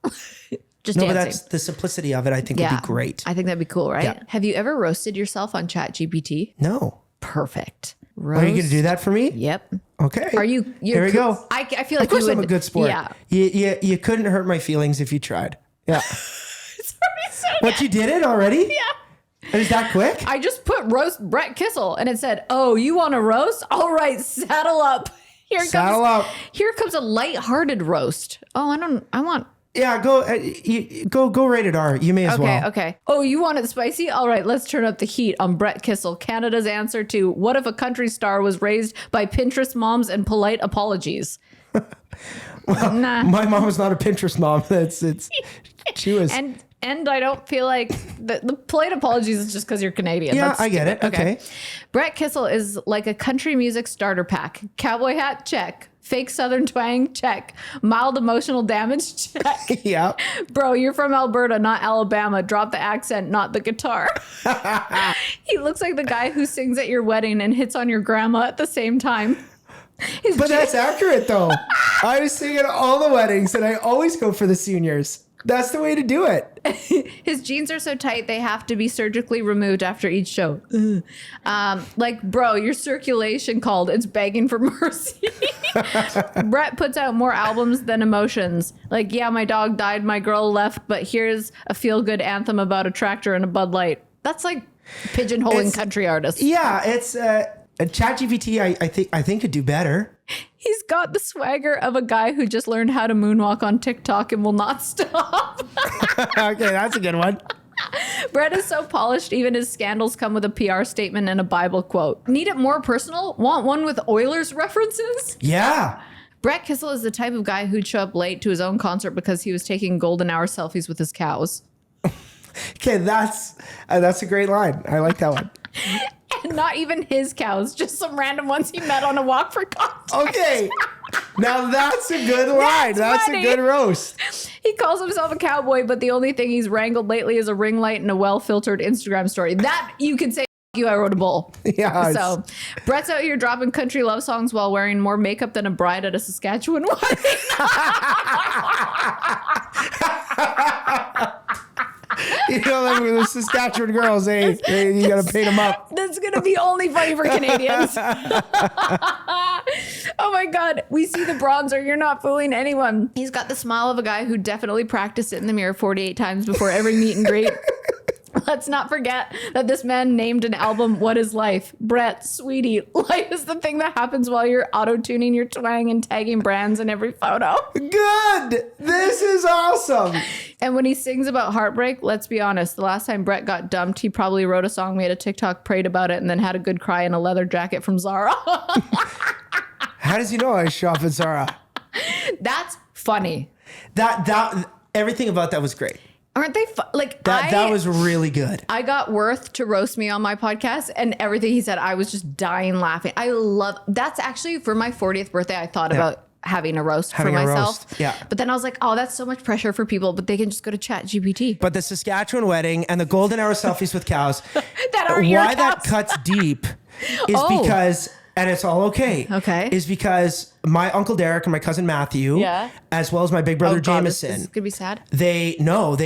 Just no, dancing. but that's the simplicity of it. I think would be great. I think that'd be cool, right? Yeah. Have you ever roasted yourself on ChatGPT? No. Perfect. Are you going to do that for me? Yep. Okay. Are you? Here we go. I feel like of course you would, I'm a good sport. Yeah. You couldn't hurt my feelings if you tried. Yeah. What, you did it already? Yeah. Is that quick? I just put roast Brett Kissel and it said, "Oh, you want a roast? All right, saddle up. Here comes a lighthearted roast." Oh, I want. Yeah, go rated R. You may as well. Okay. Oh, you want it spicy? All right, let's turn up the heat on Brett Kissel, Canada's answer to what if a country star was raised by Pinterest moms and polite apologies. Well, my mom was not a Pinterest mom. She was. And I don't feel like the polite apologies is just because you're Canadian. Yeah, That's I get it. Okay. Brett Kissel is like a country music starter pack. Cowboy hat, check. Fake Southern twang, check. Mild emotional damage, check. Yeah. Bro, you're from Alberta, not Alabama. Drop the accent, not the guitar. He looks like the guy who sings at your wedding and hits on your grandma at the same time. But that's accurate, though. I was singing at all the weddings, and I always go for the seniors. That's the way to do it. His jeans are so tight, they have to be surgically removed after each show. Like, bro, your circulation called. It's begging for mercy. Brett puts out more albums than emotions. Like, yeah, my dog died, my girl left, but here's a feel-good anthem about a tractor and a Bud Light. That's like pigeonholing country artists. Yeah, it's ChatGPT. I think could do better. He's got the swagger of a guy who just learned how to moonwalk on TikTok and will not stop. Okay, that's a good one. Brett is so polished, even his scandals come with a PR statement and a Bible quote. Need it more personal? Want one with Oilers references? Yeah. Brett Kissel is the type of guy who'd show up late to his own concert because he was taking golden hour selfies with his cows. Okay, that's a great line. I like that one. And not even his cows, just some random ones he met on a walk for context. Okay. Now that's a good line. That's a good roast. He calls himself a cowboy, but the only thing he's wrangled lately is a ring light and a well-filtered Instagram story. That you can say, you, I wrote a bull. Yeah. So Brett's out here dropping country love songs while wearing more makeup than a bride at a Saskatchewan wedding. You know, like with the Saskatchewan girls, you got to paint them up. That's going to be only funny for Canadians. Oh my God. We see the bronzer. You're not fooling anyone. He's got the smile of a guy who definitely practiced it in the mirror 48 times before every meet and greet. Let's not forget that this man named an album What Is Life? Brett, sweetie, life is the thing that happens while you're auto-tuning your twang and tagging brands in every photo. Good. This is awesome. And when he sings about heartbreak, let's be honest, the last time Brett got dumped, he probably wrote a song, made a TikTok, prayed about it, and then had a good cry in a leather jacket from Zara. How does he know I shop at Zara? That's funny. That everything about that was great. Aren't they that was really good. I got Worth to roast me on my podcast, and everything he said, I was just dying laughing. That's actually for my 40th birthday. I thought about having a roast for myself. Yeah. But then I was like, oh, that's so much pressure for people, but they can just go to ChatGPT. But the Saskatchewan wedding and the golden hour selfies with cows, that are your why cows. that cuts deep is because, and it's all okay. Okay. Is because my Uncle Derek and my cousin Matthew, as well as my big brother Jameson. This is gonna be sad. They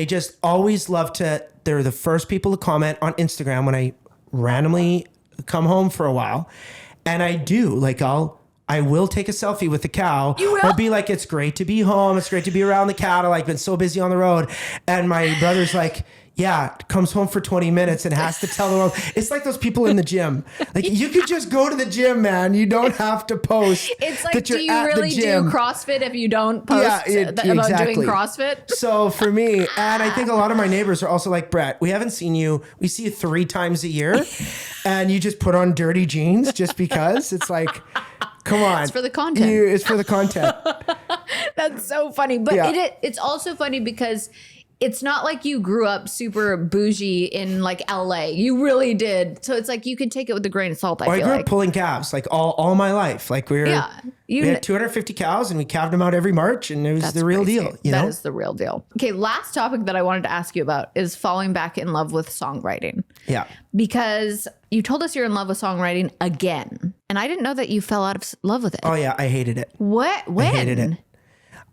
just always love to, they're the first people to comment on Instagram when I randomly come home for a while. And I do, I will take a selfie with the cow. You will? Or be like, it's great to be home. It's great to be around the cattle. I've been so busy on the road. And my brother's like, yeah, comes home for 20 minutes and has to tell the world. It's like those people in the gym. Like, you could just go to the gym, man. You don't have to post. It's like, that do you're you at really the do gym. CrossFit if you don't post about exactly. doing CrossFit? So for me, and I think a lot of my neighbors are also like, Brett, we haven't seen you. We see you 3 times a year and you just put on dirty jeans just because. It's like, come on. It's for the content. It's for the content. That's so funny. But it's also funny because it's not like you grew up super bougie in like LA. You really did. So it's like you can take it with a grain of salt. I grew up pulling calves like all my life. Like we had 250 cows and we calved them out every March, and it was the real deal. That is the real deal. Okay, last topic that I wanted to ask you about is falling back in love with songwriting. Yeah. Because you told us you're in love with songwriting again. And I didn't know that you fell out of love with it. Oh yeah, I hated it. What? When? I hated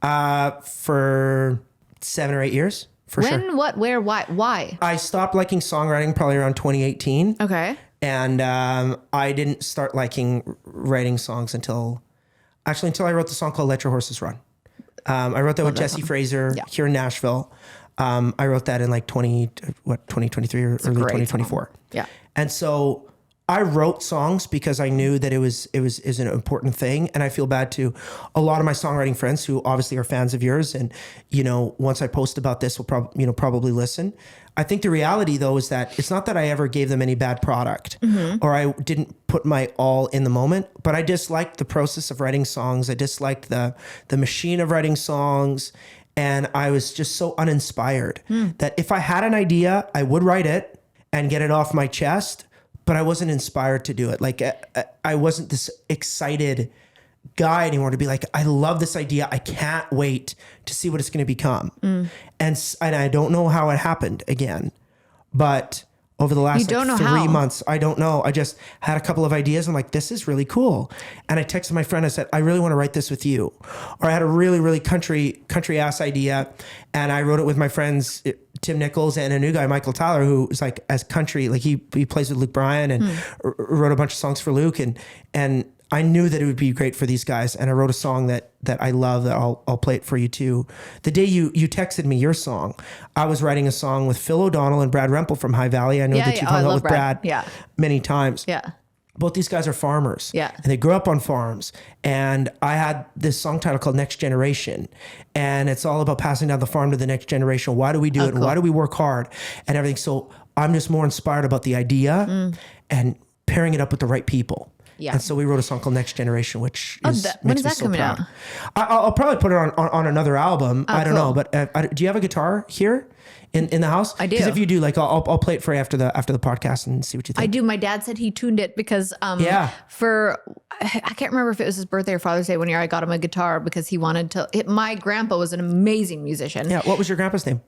it. For 7 or 8 years. When, what, where, why? I stopped liking songwriting probably around 2018. Okay. And I didn't start liking writing songs until I wrote the song called Let Your Horses Run. I wrote that with Jesse Fraser here in Nashville. I wrote that in like 2023 or early 2024. Song. Yeah. And so I wrote songs because I knew that it was an important thing, and I feel bad to a lot of my songwriting friends who obviously are fans of yours, and once I post about this, will probably listen. I think the reality though is that it's not that I ever gave them any bad product, or I didn't put my all in the moment, but I disliked the process of writing songs. I disliked the machine of writing songs, and I was just so uninspired that if I had an idea, I would write it and get it off my chest. But I wasn't inspired to do it. Like I wasn't this excited guy anymore to be like, I love this idea. I can't wait to see what it's going to become. And I don't know how it happened again, but over the last 3 months, I don't know. I just had a couple of ideas. I'm like, this is really cool. And I texted my friend. I said, I really want to write this with you. Or I had a really, really country ass idea. And I wrote it with my friends, Tim Nichols, and a new guy, Michael Tyler, who is like as country, like he plays with Luke Bryan and wrote a bunch of songs for Luke. And I knew that it would be great for these guys. And I wrote a song that I love that I'll play it for you too. The day you texted me your song, I was writing a song with Phil O'Donnell and Brad Rempel from High Valley. I know that you've hung out with Brad many times. Yeah. both these guys are farmers. Yeah. And they grew up on farms. And I had this song title called Next Generation. And it's all about passing down the farm to the next generation. Why do we do it? Cool. And why do we work hard and everything? So I'm just more inspired about the idea and pairing it up with the right people. Yeah. And so we wrote a song called Next Generation, which is when is that coming out? I'll probably put it on another album. I don't know, but do you have a guitar here in the house? I do. Because if you do, like, I'll play it for you after the podcast and see what you think. I do. My dad said he tuned it because for I can't remember if it was his birthday or Father's Day one year. I got him a guitar because he wanted to. My grandpa was an amazing musician. Yeah. What was your grandpa's name?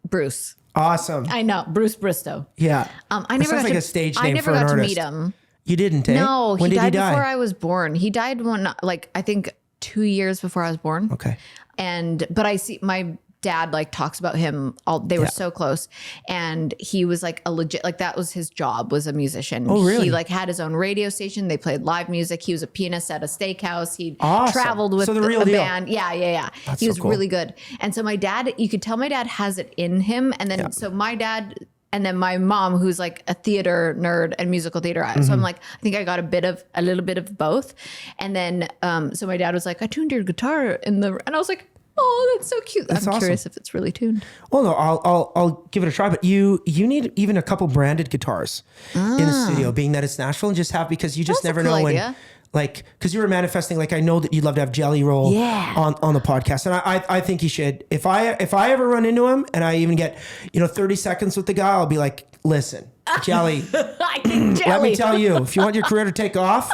Bruce. Awesome. I know, Bruce Bristowe. Yeah. I never got like to, a stage name I never for an got to artist. meet him. You didn't, eh? No, When he did died he die? before I was born. He died I think 2 years before I was born. Okay. But I see my dad like talks about him they were so close, and he was like a legit, like that was his job, was a musician. Oh, really? He like had his own radio station. They played live music. He was a pianist at a steakhouse. He Awesome. traveled with So the real deal. band. Yeah. That's he was so cool. really good. And so my dad, you could tell my dad has it in him. And then so my dad, and then my mom, who's like a theater nerd and musical theater. So I'm like, I think I got a little bit of both. And then, so my dad was like, I tuned your guitar and I was like, oh, that's so cute. That's I'm awesome. curious if it's really tuned. Well, no, I'll give it a try. But you need even a couple branded guitars in the studio, being that it's Nashville, and just have, because you just That's never a cool know idea. when. Like, because you were manifesting, like, I know that you'd love to have Jelly Roll on the podcast. And I think you should. If I ever run into him and I even get, 30 seconds with the guy, I'll be like, listen, Jelly, let me tell you, if you want your career to take off,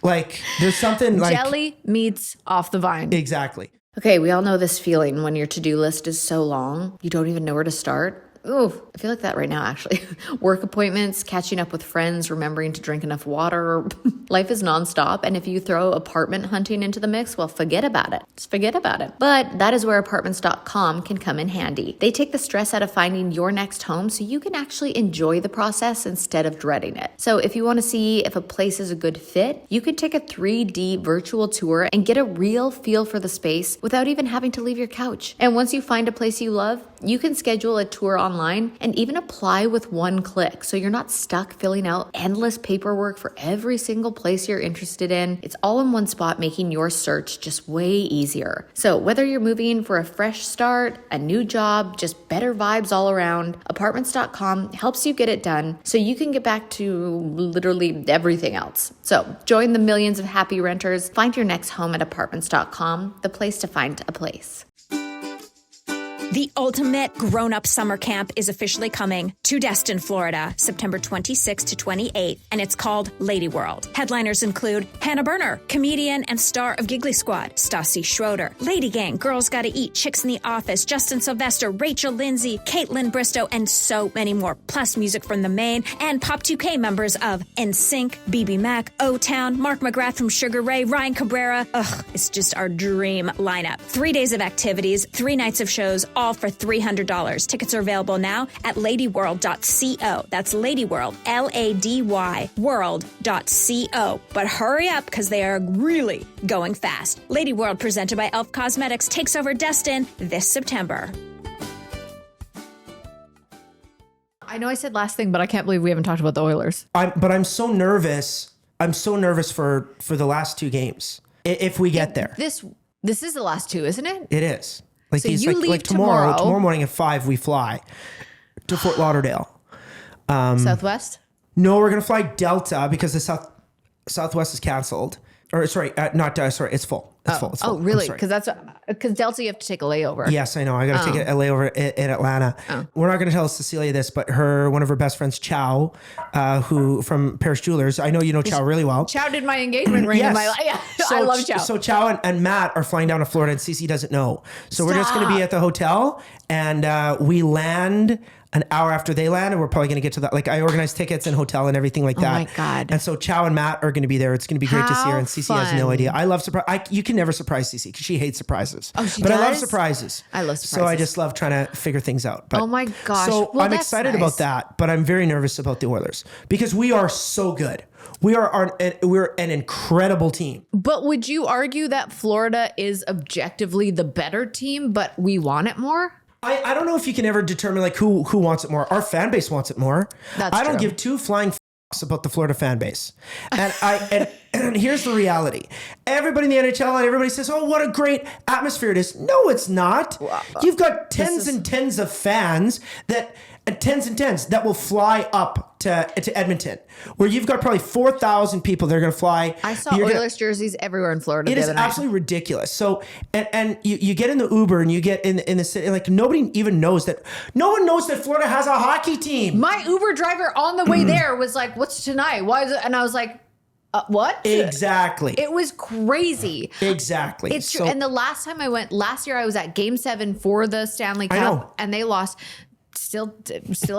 like, there's something like. Jelly meets Off the Vine. Exactly. Okay, we all know this feeling when your to-do list is so long, you don't even know where to start. Ooh, I feel like that right now, actually. Work appointments, catching up with friends, remembering to drink enough water. Life is nonstop. And if you throw apartment hunting into the mix, well, forget about it. Just forget about it. But that is where apartments.com can come in handy. They take the stress out of finding your next home so you can actually enjoy the process instead of dreading it. So if you want to see if a place is a good fit, you can take a 3D virtual tour and get a real feel for the space without even having to leave your couch. And once you find a place you love, you can schedule a tour online and even apply with one click. So you're not stuck filling out endless paperwork for every single place you're interested in. It's all in one spot, making your search just way easier. So whether you're moving for a fresh start, a new job, just better vibes all around, apartments.com helps you get it done so you can get back to literally everything else. So join the millions of happy renters. Find your next home at apartments.com, the place to find a place. The ultimate grown-up summer camp is officially coming to Destin, Florida, September 26th to 28th, and it's called Lady World. Headliners include Hannah Berner, comedian and star of Giggly Squad, Stassi Schroeder, Lady Gang, Girls Gotta Eat, Chicks in the Office, Justin Sylvester, Rachel Lindsay, Kaitlyn Bristowe, and so many more, plus music from The Maine and Pop 2K members of NSYNC, BB Mac, O-Town, Mark McGrath from Sugar Ray, Ryan Cabrera. It's just our dream lineup. 3 days of activities, 3 nights of shows, all for $300. Tickets are available now at ladyworld.co. That's Ladyworld, L-A-D-Y, world.co. But hurry up, because they are really going fast. Lady World, presented by Elf Cosmetics, takes over Destin this September. I know I said last thing, but I can't believe we haven't talked about the Oilers. I'm so nervous. I'm so nervous for the last 2 games. If we get there. This is the last 2, isn't it? It is. Like, so you leave tomorrow morning at 5, we fly to Fort Lauderdale. Southwest? No, we're going to fly Delta because the Southwest is canceled. Or sorry, it's full. It's full. Oh, really? Because Delta, you have to take a layover. Yes, I know. I got to take a layover in Atlanta. We're not going to tell Cecilia this, but one of her best friends, Chow, who from Paris Jewelers. I know you know Chow really well. Chow did my engagement ring in my life. Yeah, I love Chow. So Chow and Matt are flying down to Florida, and Cece doesn't know. So we're just going to be at the hotel, and we land an hour after they land, and we're probably going to get to that. Like, I organized tickets and hotel and everything like that. Oh my God. And so Chow and Matt are going to be there. It's going to be great to see her. And Cece has no idea. I love surprise. You can never surprise Cece because she hates surprises. Oh, she But does? I love surprises. I love surprises. So I just love trying to figure things out. But, oh my gosh. So well, I'm excited about that, but I'm very nervous about the Oilers because we are so good. We're an incredible team. But would you argue that Florida is objectively the better team, but we want it more? I don't know if you can ever determine like who wants it more. Our fan base wants it more. That's I don't true. give 2 flying about the Florida fan base. And here's the reality. Everybody in the NHL and everybody says, oh, what a great atmosphere it is. No, it's not. You've got tens and tens of fans that will fly up to Edmonton, where you've got probably 4,000 people that are going to fly. I saw Oilers jerseys everywhere in Florida. It is absolutely ridiculous. So, and you get in the Uber and you get in the city, like nobody even knows that. No one knows that Florida has a hockey team. My Uber driver on the way there was like, "What's tonight? Why is it?" And I was like, what? Exactly. It was crazy. Exactly. It's true. And the last time I went, last year I was at Game 7 for the Stanley Cup, and they lost. Still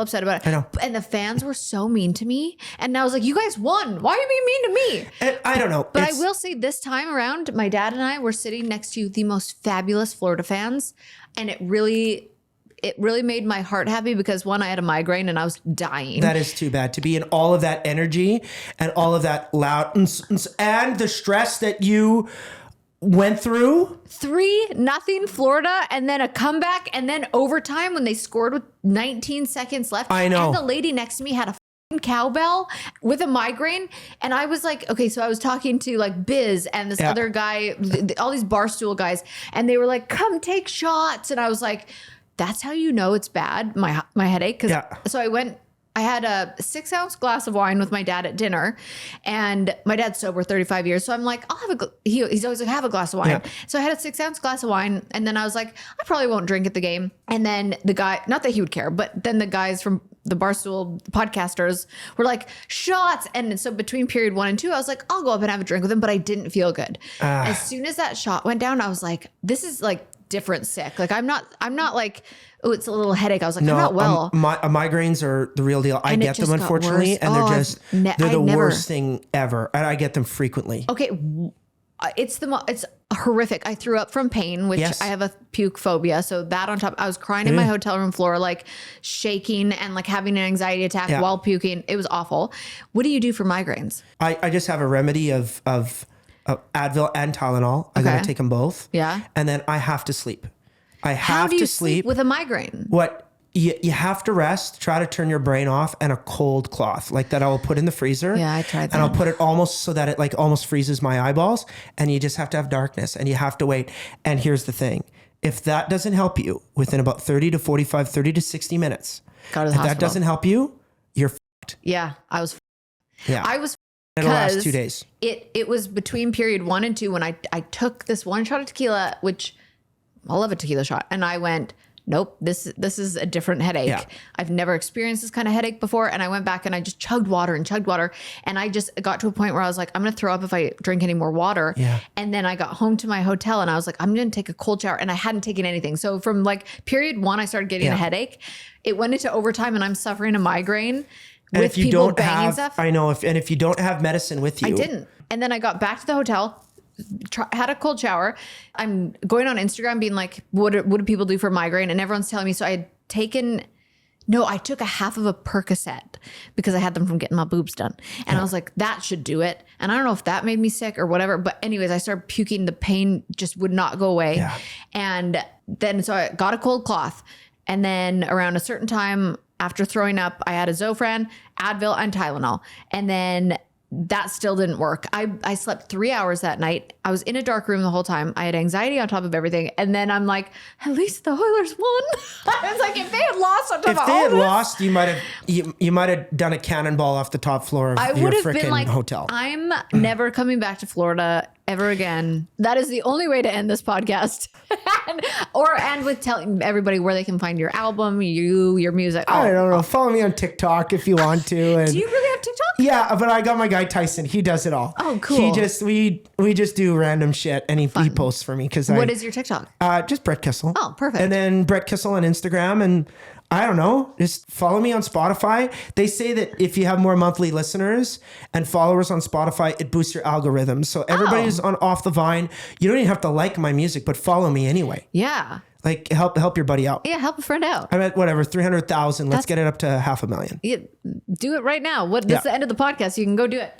upset about it. I know. And the fans were so mean to me. And I was like, you guys won. Why are you being mean to me? And I don't know. But I will say this time around, my dad and I were sitting next to the most fabulous Florida fans. And it really made my heart happy because one, I had a migraine and I was dying. That is too bad to be in all of that energy and all of that loud and the stress that you went through. 3-0 Florida, and then a comeback, and then overtime when they scored with 19 seconds left. I know. And the lady next to me had a cowbell with a migraine, and I was like, okay, so I was talking to like Biz and this other guy, all these Barstool guys, and they were like, come take shots, and I was like, that's how you know it's bad, my headache. So I had a 6-ounce glass of wine with my dad at dinner, and my dad's sober 35 years. So I'm like, I'll have he's always like, have a glass of wine. Yeah. So I had a 6-ounce glass of wine, and then I was like, I probably won't drink at the game. And then the guy, not that he would care, but then the guys from the Barstool podcasters were like, shots. And so between period 1 and 2, I was like, I'll go up and have a drink with him, but I didn't feel good. As soon as that shot went down, I was like, this is like different sick. Like I'm not like, oh, it's a little headache. I was like, I'm not well. Migraines are the real deal. I get them, unfortunately, and they're the worst thing ever. And I get them frequently. Okay. It's horrific. I threw up from pain, which I have a puke phobia. So that on top, I was crying in my hotel room floor, like shaking and like having an anxiety attack while puking. It was awful. What do you do for migraines? I just have a remedy of Advil and Tylenol. I got to take them both. Yeah. And then I have to sleep. How do you sleep with a migraine? What you have to rest, try to turn your brain off, and a cold cloth like that I will put in the freezer. Yeah, I tried that. And I'll put it almost so that it like almost freezes my eyeballs, and you just have to have darkness and you have to wait. And here's the thing. If that doesn't help you within about 30 to 60 minutes, if that doesn't help you, you're fucked. Yeah, I was It'll last 2 days. It was between period 1 and 2 when I took this one shot of tequila, which I love a tequila shot. And I went, nope, this is a different headache. Yeah. I've never experienced this kind of headache before. And I went back and I just chugged water. And I just got to a point where I was like, I'm going to throw up if I drink any more water. Yeah. And then I got home to my hotel and I was like, I'm going to take a cold shower. And I hadn't taken anything. So from like period 1, I started getting a headache. It went into overtime and I'm suffering a migraine. And with if you people don't banging have, stuff. I know. If you don't have medicine with you. I didn't. And then I got back to the hotel, had a cold shower. I'm going on Instagram being like, what do people do for migraine? And everyone's telling me. So I took a half of a Percocet because I had them from getting my boobs done. And I was like, that should do it. And I don't know if that made me sick or whatever. But anyways, I started puking. The pain just would not go away. Yeah. And then so I got a cold cloth. And then around a certain time after throwing up, I had a Zofran, Advil, and Tylenol. And then that still didn't work. I slept 3 hours that night. I was in a dark room the whole time. I had anxiety on top of everything. And then I'm like, at least the Oilers won. I was like, if they had lost on top of all this. If they had lost, you might have done a cannonball off the top floor of your freaking hotel. I'm never coming back to Florida ever again. That is the only way to end this podcast. and with telling everybody where they can find your album, your music. I don't know. Follow me on TikTok if you want to. And do you really have TikTok? Yeah, but I got my guy Tyson. He does it all. Oh, cool. We just do random shit, and he posts for me because What is your TikTok? Just Brett Kissel. Oh, perfect. And then Brett Kissel on Instagram, and I don't know, just follow me on Spotify. They say that if you have more monthly listeners and followers on Spotify, it boosts your algorithm. So everybody who's on Off the Vine, you don't even have to like my music, but follow me anyway. Yeah. Like help your buddy out. Yeah, help a friend out. I'm at 300,000. Let's get it up to 500,000. Do it right now. This is the end of the podcast. You can go do it.